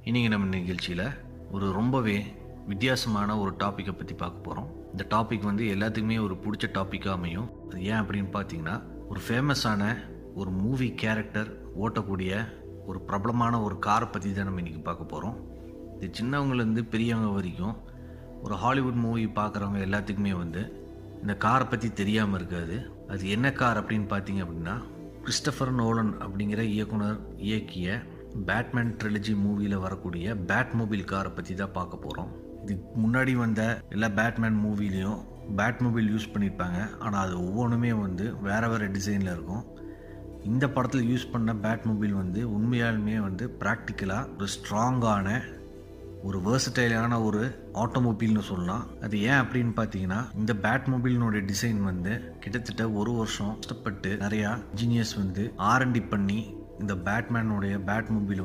இன்றைக்கி நம்ம நிகழ்ச்சியில் ஒரு ரொம்பவே வித்தியாசமான ஒரு டாப்பிக்கை பற்றி பார்க்க போகிறோம். இந்த டாபிக் எல்லாத்துக்குமே ஒரு பிடிச்ச டாப்பிக்காக அமையும். அது ஏன் அப்படின்னு பார்த்தீங்கன்னா, ஒரு ஃபேமஸான ஒரு மூவி கேரக்டர் ஓட்டக்கூடிய ஒரு பிரபலமான ஒரு காரை பற்றி தான் நம்ம இன்றைக்கி பார்க்க போகிறோம். இது சின்னவங்கலேருந்து பெரியவங்க வரைக்கும் ஒரு ஹாலிவுட் மூவி பார்க்குறவங்க எல்லாத்துக்குமே இந்த காரை பற்றி தெரியாமல் இருக்காது. அது என்ன கார் அப்படின்னு பார்த்தீங்க அப்படின்னா, கிறிஸ்டோபர் நோலன் அப்படிங்கிற இயக்குனர் இயக்கிய பேட்மேன் ட்ரிலஜி மூவியில் வரக்கூடிய பேட்மொபைல் காரை பற்றி தான் பார்க்க போகிறோம். இதுக்கு முன்னாடி வந்த எல்லா பேட்மேன் மூவிலையும் பேட்மொபைல் யூஸ் பண்ணியிருப்பாங்க. ஆனால் அது ஒவ்வொன்றுமே வேறு வேறு டிசைனில் இருக்கும். இந்த படத்தில் யூஸ் பண்ண பேட்மொபைல் உண்மையாலுமே ப்ராக்டிக்கலாக ஒரு ஸ்ட்ராங்கான ஒரு வேர்சடைலான ஒரு ஆட்டோமொபைல்னு சொல்லலாம். அது ஏன் அப்படின்னு பார்த்தீங்கன்னா, இந்த பேட்மொபைலினுடைய டிசைன் கிட்டத்தட்ட ஒரு வருஷம் கஷ்டப்பட்டு நிறையா இன்ஜினியர்ஸ் R&D பண்ணி இந்த பேட்மேனுடைய பேட்மொபைல்